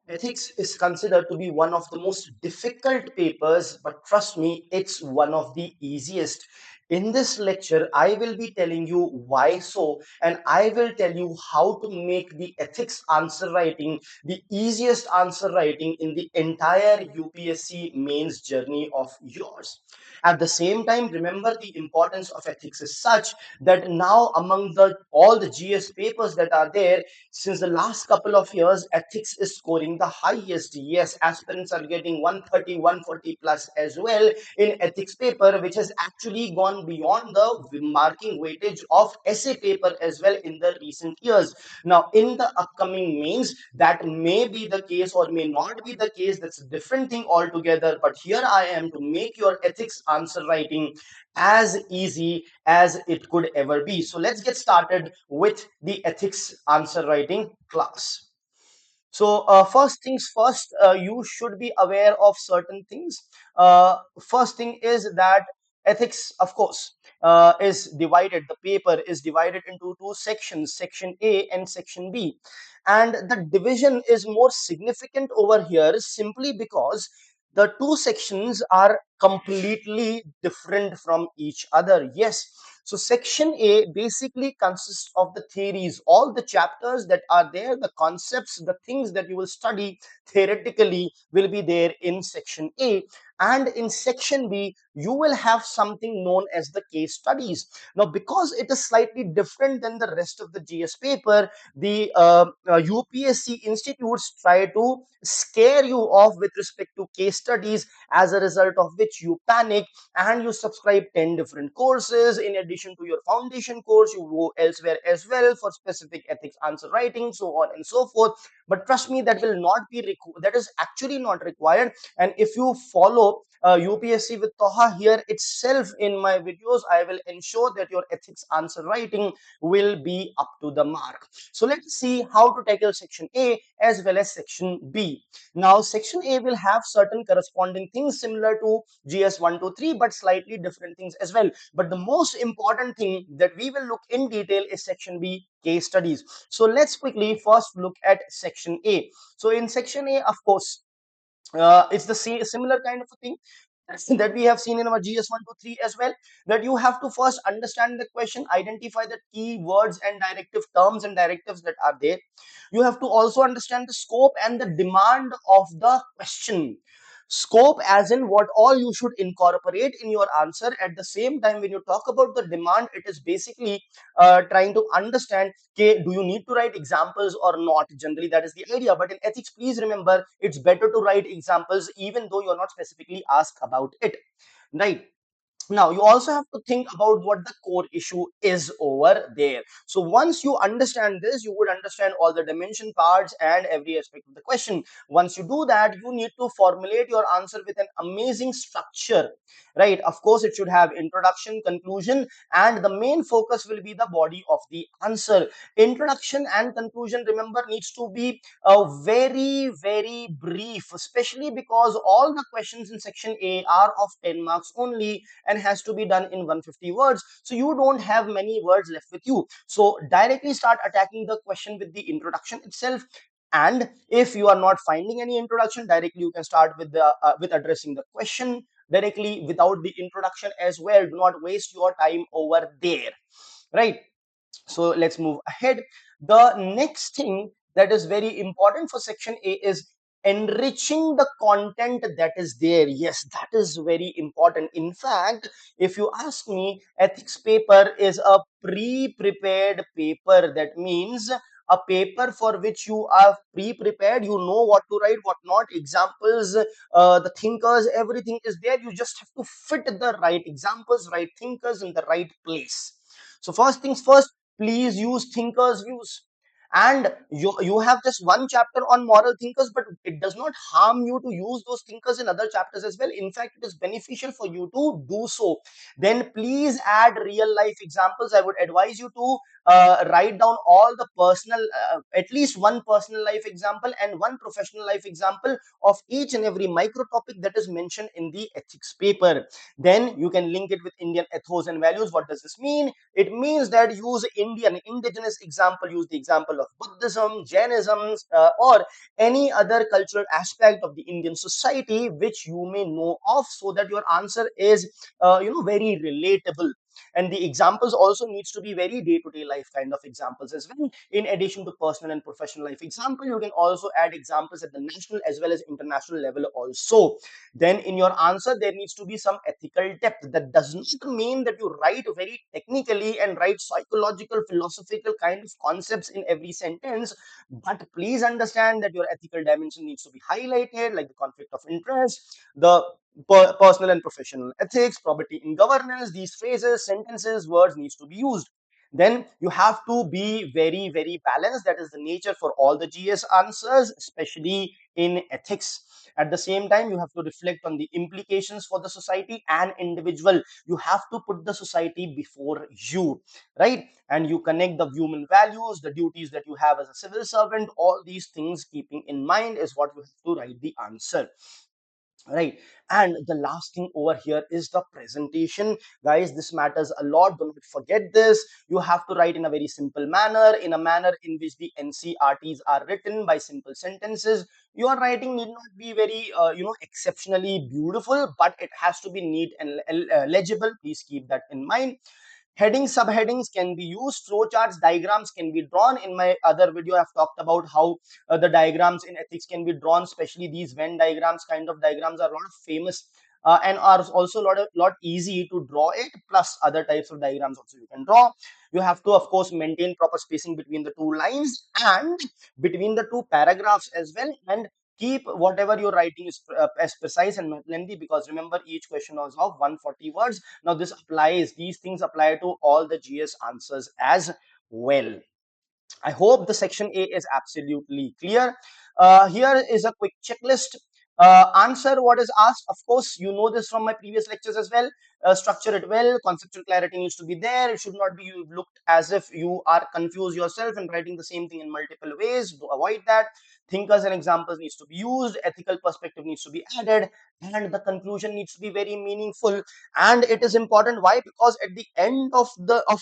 Ethics is considered to be one of the most difficult papers, but trust me, it's one of the easiest. In this lecture, I will be telling you why so, and I will tell you how to make the ethics answer writing the easiest answer writing in the entire UPSC mains journey of yours. At the same time, remember the importance of ethics is such that now among the all the GS papers that are there, since the last couple of years, ethics is scoring the highest. Yes, aspirants are getting 130, 140 plus as well in ethics paper, which has actually gone beyond the marking weightage of essay paper as well in the recent years. Now, in the upcoming mains, that may be the case or may not be the case. That's a different thing altogether. But here I am to make your ethics answer writing as easy as it could ever be. So let's get started with the ethics answer writing class. So first things first, you should be aware of certain things. First thing is that ethics, of course, is divided. The paper is divided into two sections, section A and section B. And the division is more significant over here simply because the two sections are completely different from each other. Yes, so section A basically consists of the theories, all the chapters that are there, the concepts, the things that you will study theoretically will be there in section A. And in section B, you will have something known as the case studies. Now, because it is slightly different than the rest of the GS paper, the UPSC institutes try to scare you off with respect to case studies, as a result of which you panic and you subscribe 10 different courses. In addition to your foundation course, you go elsewhere as well for specific ethics answer writing, so on and so forth. But trust me, that will not be that is actually not required. And if you follow UPSC with Toha here itself in my videos, I will ensure that your ethics answer writing will be up to the mark. So let's see how to tackle section A as well as section B. Now, section A will have certain corresponding things similar to GS1 to 3, but slightly different things as well. But the most important thing that we will look in detail is section B, case studies. So let's quickly first look at section A. So in section A, of course, it's the similar kind of a thing that we have seen in our GS1 to 3 as well, that you have to first understand the question, identify the key words and directive terms and directives that are there. You have to also understand the scope and the demand of the question. Scope as in what all you should incorporate in your answer. At the same time, when you talk about the demand, it is basically trying to understand, okay, do you need to write examples or not? Generally, that is the idea. But in ethics, please remember, it's better to write examples even though you're not specifically asked about it, right? Now, you also have to think about what the core issue is over there. So once you understand this, you would understand all the dimension parts and every aspect of the question. Once you do that, you need to formulate your answer with an amazing structure, right? Of course, it should have introduction, conclusion, and the main focus will be the body of the answer. Introduction and conclusion, remember, needs to be very, very brief, especially because all the questions in section A are of 10 marks only and has to be done in 150 words. So you don't have many words left with you. So directly start attacking the question with the introduction itself. And if you are not finding any introduction, directly you can start with the with addressing the question directly without the introduction as well. Do not waste your time over there, right? So let's move ahead. The next thing that is very important for section A is enriching the content that is there. Yes, that is very important. In fact, if you ask me, ethics paper is a pre-prepared paper. That means a paper for which you are pre-prepared, you know what to write, what not, examples, the thinkers, everything is there. You just have to fit the right examples, right thinkers in the right place. So first things first, please use thinkers views. And you have just one chapter on moral thinkers, but it does not harm you to use those thinkers in other chapters as well. In fact, it is beneficial for you to do so. Then please add real life examples. I would advise you to write down all the personal, at least one personal life example and one professional life example of each and every micro topic that is mentioned in the ethics paper. Then you can link it with Indian ethos and values. What does this mean? It means that use indigenous example. Use the example example of Buddhism, Jainism, or any other cultural aspect of the Indian society which you may know of, so that your answer is very relatable. And the examples also needs to be very day-to-day life kind of examples as well. In addition to personal and professional life example, you can also add examples at the national as well as international level also. Then in your answer there needs to be some ethical depth. That does not mean that you write very technically and write psychological, philosophical kind of concepts in every sentence, but please understand that your ethical dimension needs to be highlighted, like the conflict of interest, the personal and professional ethics, probity in governance. These phrases, sentences, words needs to be used. Then you have to be very, very balanced. That is the nature for all the GS answers, especially in ethics. At the same time, you have to reflect on the implications for the society and individual. You have to put the society before you, right? And you connect the human values, the duties that you have as a civil servant. All these things keeping in mind is what you have to write the answer, right? And the last thing over here is the presentation. Guys, this matters a lot. Don't forget this. You have to write in a very simple manner, in a manner in which the NCRTs are written by simple sentences. Your writing need not be very exceptionally beautiful, but it has to be neat and legible. Please keep that in mind. Headings, subheadings can be used, flowcharts, diagrams can be drawn. In my other video I've talked about how the diagrams in ethics can be drawn, especially these Venn diagrams kind of diagrams are a lot of famous and are also lot easy to draw it, plus other types of diagrams also you can draw. You have to of course maintain proper spacing between the two lines and between the two paragraphs as well, and keep whatever you're writing is as precise and not lengthy, because remember each question was of 140 words. Now these things apply to all the GS answers as well. I hope the section A is absolutely clear. Here is a quick checklist. Answer what is asked. Of course, you know this from my previous lectures as well. Structure it well. Conceptual clarity needs to be there. It should not be looked as if you are confused yourself and writing the same thing in multiple ways. To avoid that, thinkers and examples needs to be used. Ethical perspective needs to be added, and the conclusion needs to be very meaningful. And it is important. Why? Because at the end of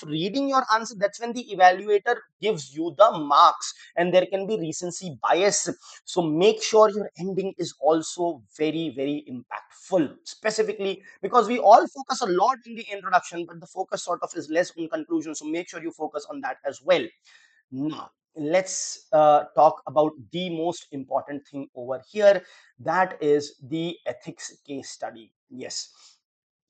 reading your answer, that's when the evaluator gives you the marks, and there can be recency bias. So make sure your ending is also very, very impactful, specifically because we all focus a lot in the introduction, but the focus sort of is less on conclusion. So make sure you focus on that as well. Now let's talk about the most important thing over here, that is the ethics case study. Yes,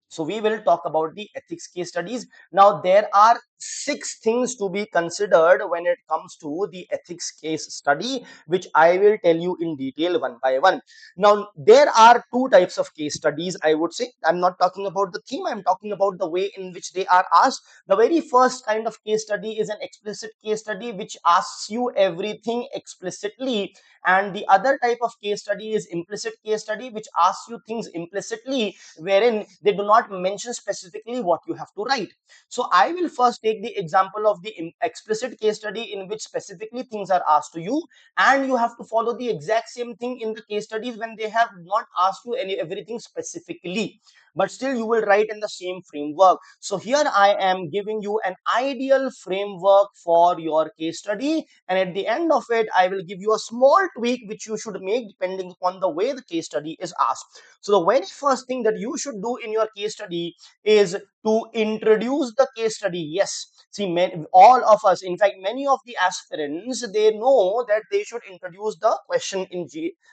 so we will talk about the ethics case studies. Now there are 6 things to be considered when it comes to the ethics case study, which I will tell you in detail one by one. Now there are 2 types of case studies, I would say. I'm not talking about the theme, I'm talking about the way in which they are asked. The very first kind of case study is an explicit case study, which asks you everything explicitly, and the other type of case study is implicit case study, which asks you things implicitly, wherein they do not mention specifically what you have to write. So I will first take the example of the explicit case study, in which specifically things are asked to you, and you have to follow the exact same thing in the case studies when they have not asked you everything specifically, but still you will write in the same framework. So here I am giving you an ideal framework for your case study, and at the end of it I will give you a small tweak which you should make depending upon the way the case study is asked. So the very first thing that you should do in your case study is to introduce the case study. Yes, see, all of us, in fact many of the aspirants, they know that they should introduce the question in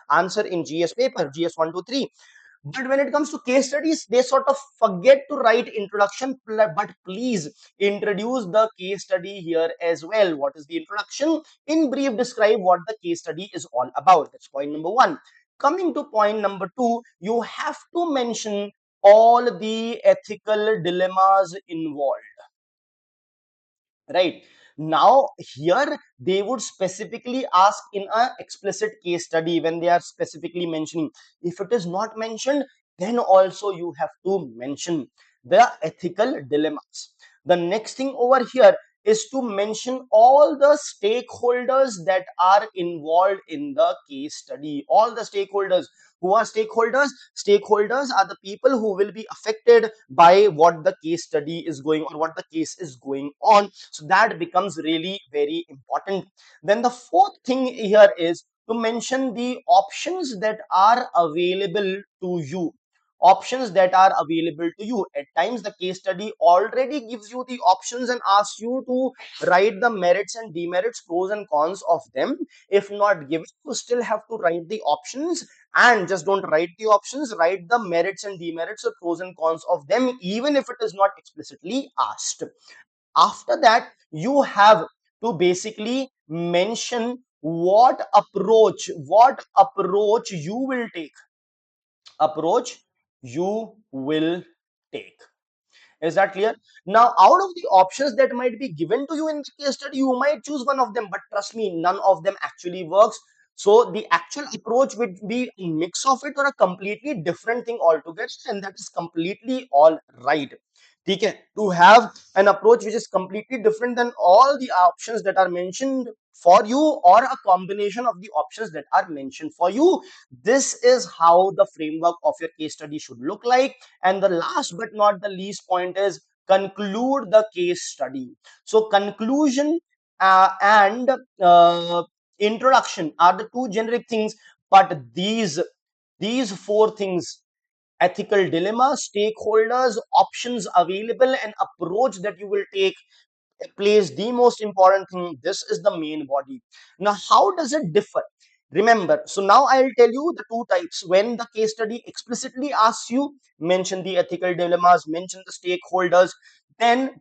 answer in GS paper, GS 1 2 3. But when it comes to case studies, they sort of forget to write introduction. But please introduce the case study here as well. What is the introduction? In brief, describe what the case study is all about. That's point number 1. Coming to point number 2, you have to mention all the ethical dilemmas involved. Right now here they would specifically ask in a explicit case study when they are specifically mentioning. If it is not mentioned, then also you have to mention the ethical dilemmas. The next thing over here, is to mention all the stakeholders that are involved in the case study. All the stakeholders. Who are stakeholders? Stakeholders are the people who will be affected by what the case study is going, or what the case is going on. So that becomes really very important. Then the fourth thing here is to mention the options that are available to you. Options that are available to you. At times the case study already gives you the options and asks you to write the merits and demerits, pros and cons of them. If not given, you still have to write the options, and just don't write the options, write the merits and demerits or pros and cons of them, even if it is not explicitly asked. After that, you have to basically mention what approach you will take. Approach you will take. Is that clear? Now, out of the options that might be given to you in the case study, you might choose one of them, but trust me, none of them actually works. So the actual approach would be a mix of it or a completely different thing altogether, and that is completely all right. Okay, to have an approach which is completely different than all the options that are mentioned for you, or a combination of the options that are mentioned for you, this is how the framework of your case study should look like. And the last but not the least point is conclude the case study. So conclusion and introduction are the two generic things, but these four things: ethical dilemma, stakeholders, options available, and approach that you will take, plays the most important thing. This is the main body. Now, how does it differ? Remember, so now I'll tell you the two types. When the case study explicitly asks you, mention the ethical dilemmas, mention the stakeholders, then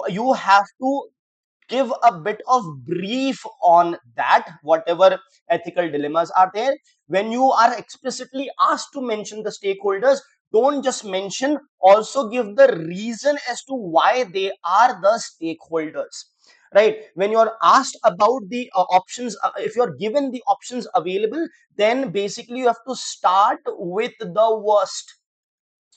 you have to give a bit of brief on that, whatever ethical dilemmas are there. When you are explicitly asked to mention the stakeholders, don't just mention, also give the reason as to why they are the stakeholders. Right? When you're asked about the options, if you're given the options available, then basically you have to start with the worst.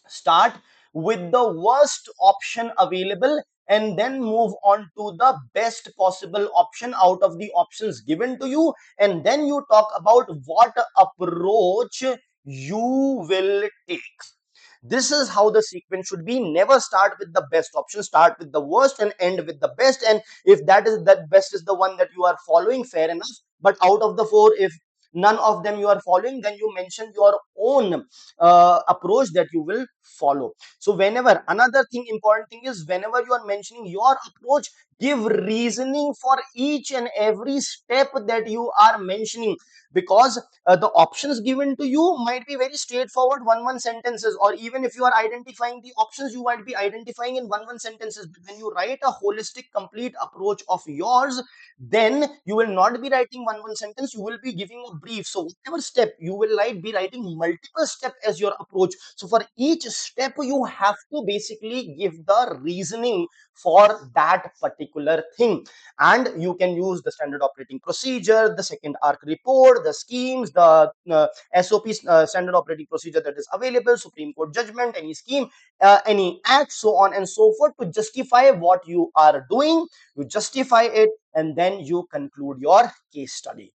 Start with the worst option available, and then move on to the best possible option out of the options given to you, and then you talk about what approach you will take. This is how the sequence should be. Never start with the best option, start with the worst and end with the best. And if that best is the one that you are following, fair enough. But out of the four, if none of them you are following, then you mention your own approach that you will follow. So whenever, another thing, important thing is, whenever you are mentioning your approach, give reasoning for each and every step that you are mentioning. Because the options given to you might be very straightforward one sentences, or even if you are identifying the options, you might be identifying in one sentences. But when you write a holistic complete approach of yours, then you will not be writing one sentence, you will be giving a brief. So whatever step you will write, be writing multiple step as your approach. So for each step you have to basically give the reasoning for that particular thing. And you can use the standard operating procedure, the second arc report, the schemes, the SOP, standard operating procedure that is available, Supreme Court judgment, any scheme, any act, so on and so forth, to justify what you are doing. You justify it, and then you conclude your case study.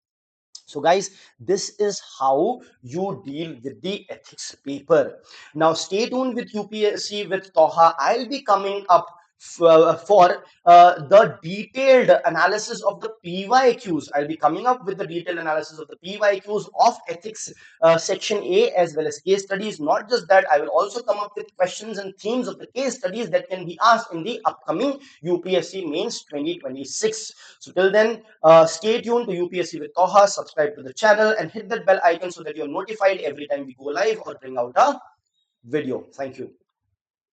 So guys, this is how you deal with the ethics paper. Now stay tuned with UPSC with Toha. I'll be coming up for the detailed analysis of the PYQs. I'll be coming up with the detailed analysis of the PYQs of ethics section A, as well as case studies. Not just that, I will also come up with questions and themes of the case studies that can be asked in the upcoming UPSC Mains 2026. So till then, stay tuned to UPSC with Toha, subscribe to the channel, and hit that bell icon so that you're notified every time we go live or bring out a video. Thank you.